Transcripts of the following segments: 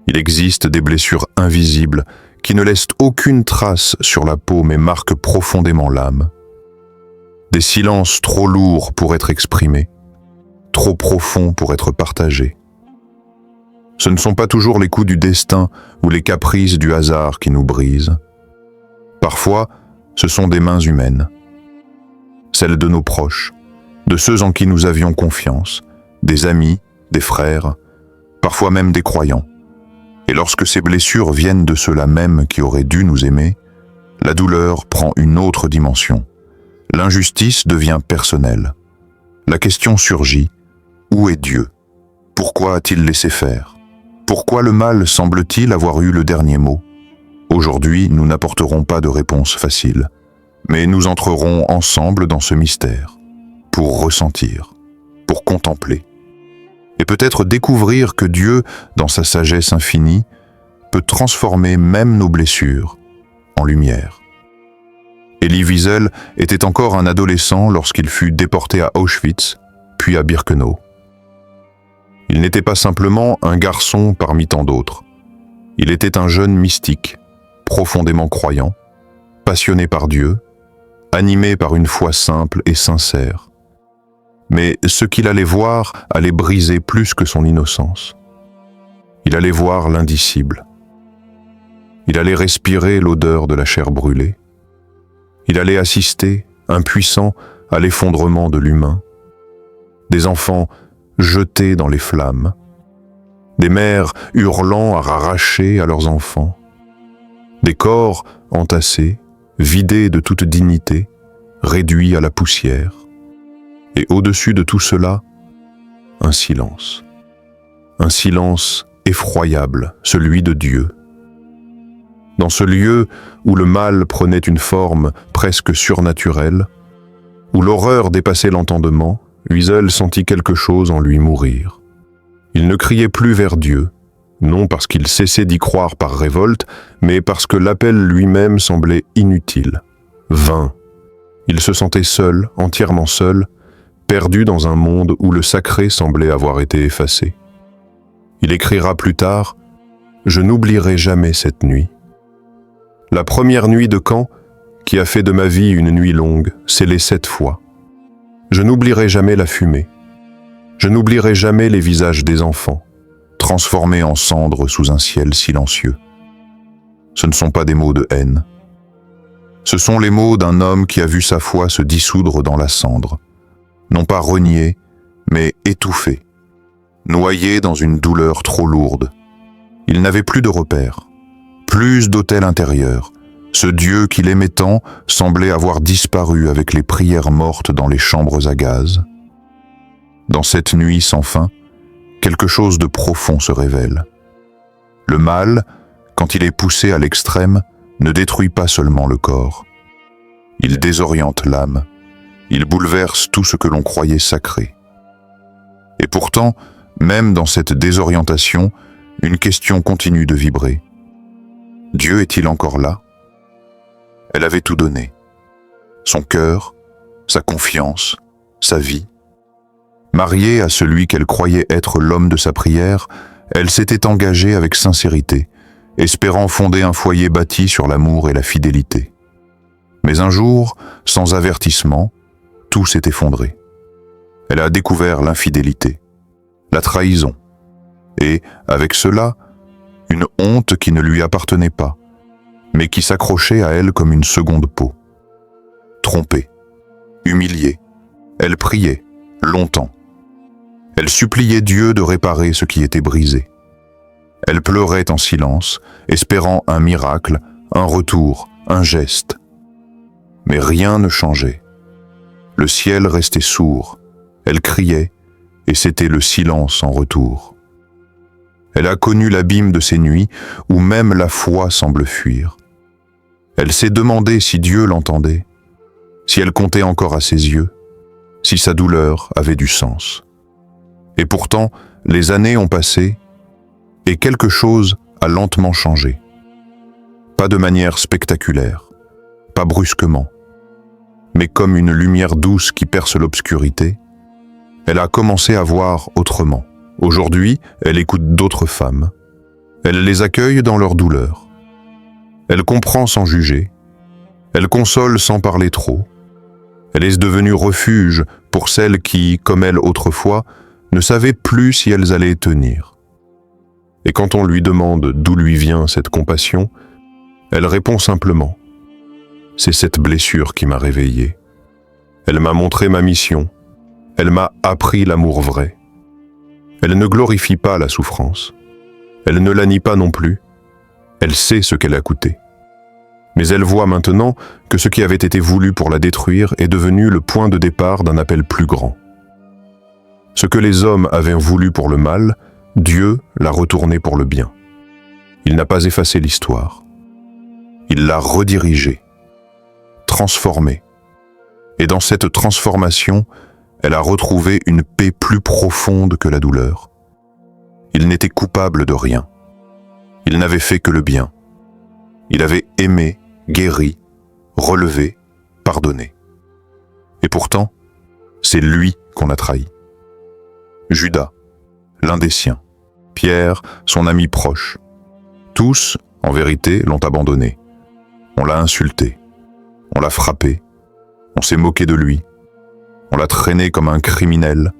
Il existe des blessures invisibles qui ne laissent aucune trace sur la peau mais marquent profondément l'âme. Des silences trop lourds pour être exprimés, trop profonds pour être partagés. Ce ne sont pas toujours les coups du destin ou les caprices du hasard qui nous brisent. Parfois, ce sont des mains humaines, celles de nos proches, de ceux en qui nous avions confiance, des amis, des frères, parfois même des croyants. Et lorsque ces blessures viennent de ceux-là même qui auraient dû nous aimer, la douleur prend une autre dimension. L'injustice devient personnelle. La question surgit, où est Dieu? Pourquoi a-t-il laissé faire? Pourquoi le mal semble-t-il avoir eu le dernier mot? Aujourd'hui, nous n'apporterons pas de réponse facile, mais nous entrerons ensemble dans ce mystère, pour ressentir, pour contempler, et peut-être découvrir que Dieu, dans sa sagesse infinie, peut transformer même nos blessures en lumière. Elie Wiesel était encore un adolescent lorsqu'il fut déporté à Auschwitz, puis à Birkenau. Il n'était pas simplement un garçon parmi tant d'autres. Il était un jeune mystique, profondément croyant, passionné par Dieu, animé par une foi simple et sincère. Mais ce qu'il allait voir allait briser plus que son innocence. Il allait voir l'indicible. Il allait respirer l'odeur de la chair brûlée. Il allait assister, impuissant, à l'effondrement de l'humain. Des enfants jetés dans les flammes. Des mères hurlant à arracher à leurs enfants. Des corps entassés, vidés de toute dignité, réduits à la poussière. Et au-dessus de tout cela, un silence. Un silence effroyable, celui de Dieu. Dans ce lieu où le mal prenait une forme presque surnaturelle, où l'horreur dépassait l'entendement, Wiesel sentit quelque chose en lui mourir. Il ne criait plus vers Dieu, non parce qu'il cessait d'y croire par révolte, mais parce que l'appel lui-même semblait inutile, vain. Il se sentait seul, entièrement seul, perdu dans un monde où le sacré semblait avoir été effacé. Il écrira plus tard « Je n'oublierai jamais cette nuit. La première nuit de camp, qui a fait de ma vie une nuit longue, scellée 7 fois. Je n'oublierai jamais la fumée. Je n'oublierai jamais les visages des enfants, transformés en cendres sous un ciel silencieux. Ce ne sont pas des mots de haine. Ce sont les mots d'un homme qui a vu sa foi se dissoudre dans la cendre, non pas renié, mais étouffé, noyé dans une douleur trop lourde. Il n'avait plus de repères, plus d'autel intérieur. Ce Dieu qu'il aimait tant semblait avoir disparu avec les prières mortes dans les chambres à gaz. Dans cette nuit sans fin, quelque chose de profond se révèle. Le mal, quand il est poussé à l'extrême, ne détruit pas seulement le corps. Il désoriente l'âme. Il bouleverse tout ce que l'on croyait sacré. Et pourtant, même dans cette désorientation, une question continue de vibrer. Dieu est-il encore là? Elle avait tout donné. Son cœur, sa confiance, sa vie. Mariée à celui qu'elle croyait être l'homme de sa prière, elle s'était engagée avec sincérité, espérant fonder un foyer bâti sur l'amour et la fidélité. Mais un jour, sans avertissement, tout s'est effondré. Elle a découvert l'infidélité, la trahison, et, avec cela, une honte qui ne lui appartenait pas, mais qui s'accrochait à elle comme une seconde peau. Trompée, humiliée, elle priait, longtemps. Elle suppliait Dieu de réparer ce qui était brisé. Elle pleurait en silence, espérant un miracle, un retour, un geste. Mais rien ne changeait. Le ciel restait sourd, elle criait, et c'était le silence en retour. Elle a connu l'abîme de ces nuits où même la foi semble fuir. Elle s'est demandé si Dieu l'entendait, si elle comptait encore à ses yeux, si sa douleur avait du sens. Et pourtant, les années ont passé et quelque chose a lentement changé. Pas de manière spectaculaire, pas brusquement, mais comme une lumière douce qui perce l'obscurité, elle a commencé à voir autrement. Aujourd'hui, elle écoute d'autres femmes. Elle les accueille dans leur douleur. Elle comprend sans juger. Elle console sans parler trop. Elle est devenue refuge pour celles qui, comme elle autrefois, ne savaient plus si elles allaient tenir. Et quand on lui demande d'où lui vient cette compassion, elle répond simplement « C'est cette blessure qui m'a réveillée. Elle m'a montré ma mission. Elle m'a appris l'amour vrai. Elle ne glorifie pas la souffrance. Elle ne la nie pas non plus. Elle sait ce qu'elle a coûté. Mais elle voit maintenant que ce qui avait été voulu pour la détruire est devenu le point de départ d'un appel plus grand. Ce que les hommes avaient voulu pour le mal, Dieu l'a retourné pour le bien. Il n'a pas effacé l'histoire. Il l'a redirigée, transformée. Et dans cette transformation, elle a retrouvé une paix plus profonde que la douleur. Il n'était coupable de rien. Il n'avait fait que le bien. Il avait aimé, guéri, relevé, pardonné. Et pourtant, c'est lui qu'on a trahi. Judas, l'un des siens. Pierre, son ami proche. Tous, en vérité, l'ont abandonné. On l'a insulté. On l'a frappé. On s'est moqué de lui. On l'a traîné comme un criminel.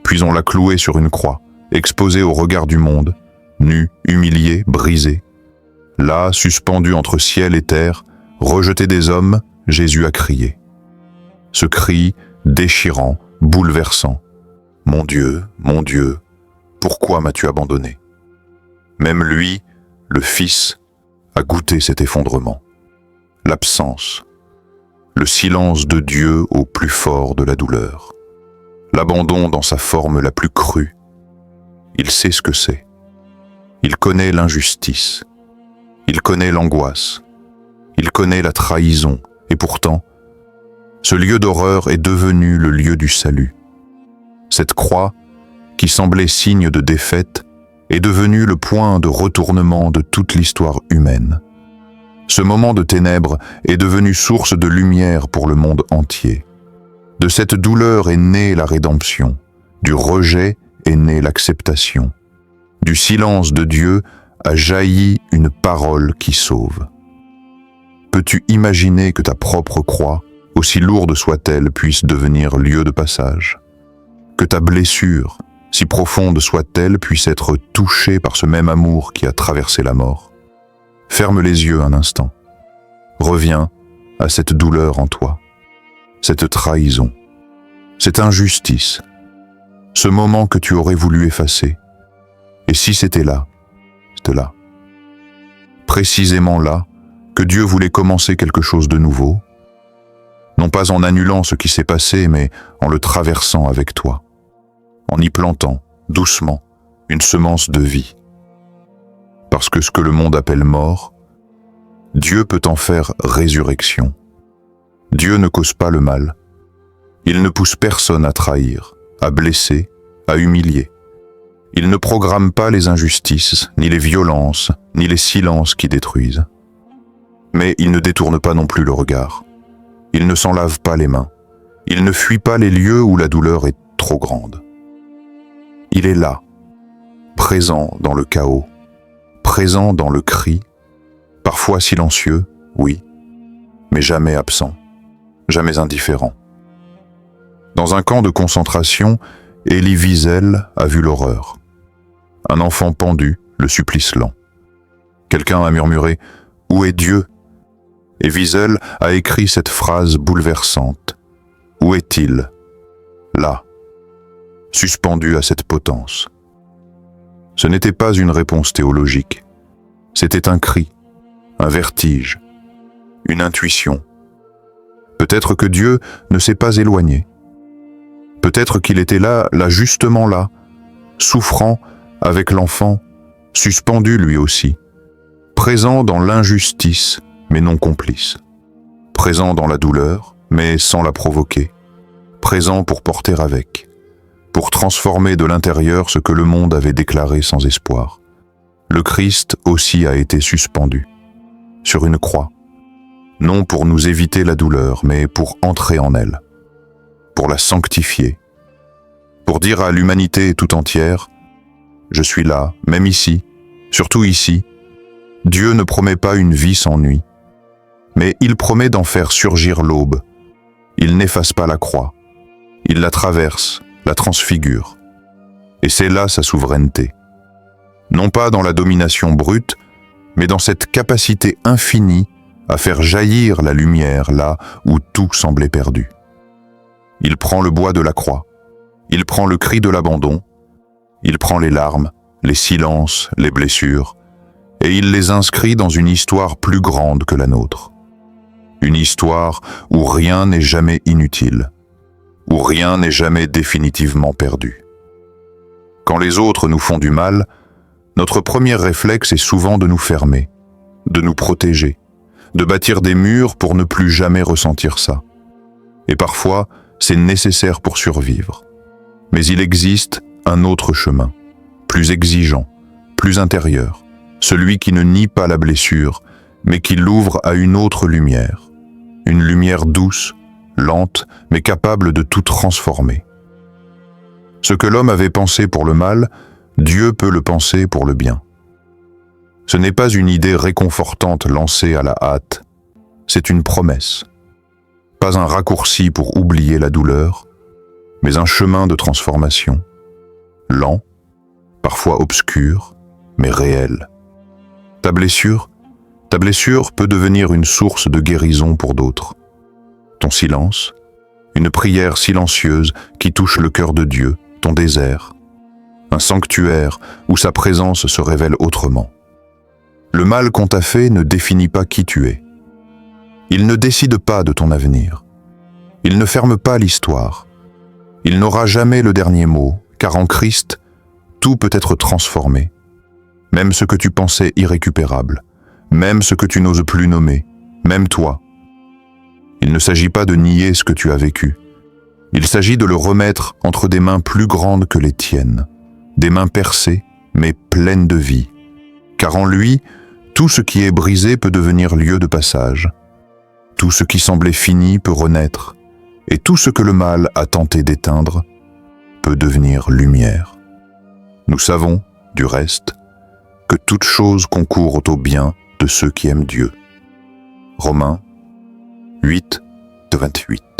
Puis on l'a cloué sur une croix, exposé au regard du monde, nu, humilié, brisé. Là, suspendu entre ciel et terre, rejeté des hommes, Jésus a crié. Ce cri, déchirant, bouleversant. « Mon Dieu, pourquoi m'as-tu abandonné ?» Même lui, le Fils, a goûté cet effondrement. L'absence, le silence de Dieu au plus fort de la douleur. L'abandon dans sa forme la plus crue. Il sait ce que c'est. Il connaît l'injustice. Il connaît l'angoisse. Il connaît la trahison. Et pourtant, ce lieu d'horreur est devenu le lieu du salut. Cette croix, qui semblait signe de défaite, est devenue le point de retournement de toute l'histoire humaine. Ce moment de ténèbres est devenu source de lumière pour le monde entier. De cette douleur est née la rédemption. Du rejet est née l'acceptation. Du silence de Dieu a jailli une parole qui sauve. Peux-tu imaginer que ta propre croix, aussi lourde soit-elle, puisse devenir lieu de passage ? Que ta blessure, si profonde soit-elle, puisse être touchée par ce même amour qui a traversé la mort. Ferme les yeux un instant. Reviens à cette douleur en toi, cette trahison, cette injustice, ce moment que tu aurais voulu effacer. Et si c'était là, c'était là. Précisément là, que Dieu voulait commencer quelque chose de nouveau, non pas en annulant ce qui s'est passé, mais en le traversant avec toi, en y plantant, doucement, une semence de vie. Parce que ce que le monde appelle mort, Dieu peut en faire résurrection. Dieu ne cause pas le mal. Il ne pousse personne à trahir, à blesser, à humilier. Il ne programme pas les injustices, ni les violences, ni les silences qui détruisent. Mais il ne détourne pas non plus le regard. Il ne s'en lave pas les mains. Il ne fuit pas les lieux où la douleur est trop grande. Il est là, présent dans le chaos, présent dans le cri, parfois silencieux, oui, mais jamais absent, jamais indifférent. Dans un camp de concentration, Elie Wiesel a vu l'horreur. Un enfant pendu, le supplice lent. Quelqu'un a murmuré « Où est Dieu ?» Et Wiesel a écrit cette phrase bouleversante. « Où est-il » Là, suspendu à cette potence. Ce n'était pas une réponse théologique. C'était un cri, un vertige, une intuition. Peut-être que Dieu ne s'est pas éloigné. Peut-être qu'il était là justement là, souffrant avec l'enfant, suspendu lui aussi, présent dans l'injustice, mais non complice, présent dans la douleur, mais sans la provoquer, présent pour porter avec, pour transformer de l'intérieur ce que le monde avait déclaré sans espoir. Le Christ aussi a été suspendu, sur une croix, non pour nous éviter la douleur, mais pour entrer en elle, pour la sanctifier, pour dire à l'humanité tout entière « Je suis là, même ici, Surtout ici, Dieu ne promet pas une vie sans nuit, mais il promet d'en faire surgir l'aube. Il n'efface pas la croix, il la traverse, la transfigure. Et c'est là sa souveraineté. Non pas dans la domination brute, mais dans cette capacité infinie à faire jaillir la lumière là où tout semblait perdu. Il prend le bois de la croix, il prend le cri de l'abandon, il prend les larmes, les silences, les blessures, et il les inscrit dans une histoire plus grande que la nôtre. Une histoire où rien n'est jamais inutile, où rien n'est jamais définitivement perdu. Quand les autres nous font du mal, notre premier réflexe est souvent de nous fermer, de nous protéger, de bâtir des murs pour ne plus jamais ressentir ça. Et parfois, c'est nécessaire pour survivre. Mais il existe un autre chemin, plus exigeant, plus intérieur, celui qui ne nie pas la blessure, mais qui l'ouvre à une autre lumière. Une lumière douce, lente, mais capable de tout transformer. Ce que l'homme avait pensé pour le mal, Dieu peut le penser pour le bien. Ce n'est pas une idée réconfortante lancée à la hâte, c'est une promesse. Pas un raccourci pour oublier la douleur, mais un chemin de transformation, lent, parfois obscur, mais réel. Ta blessure peut devenir une source de guérison pour d'autres. Ton silence, une prière silencieuse qui touche le cœur de Dieu, ton désert, un sanctuaire où sa présence se révèle autrement. Le mal qu'on t'a fait ne définit pas qui tu es. Il ne décide pas de ton avenir. Il ne ferme pas l'histoire. Il n'aura jamais le dernier mot, car en Christ, tout peut être transformé. Même ce que tu pensais irrécupérable, même ce que tu n'oses plus nommer, même toi. Il ne s'agit pas de nier ce que tu as vécu. Il s'agit de le remettre entre des mains plus grandes que les tiennes, des mains percées, mais pleines de vie. Car en lui, tout ce qui est brisé peut devenir lieu de passage. Tout ce qui semblait fini peut renaître, et tout ce que le mal a tenté d'éteindre peut devenir lumière. Nous savons, du reste, que toute chose concourt au bien de ceux qui aiment Dieu. Romains 8, 28.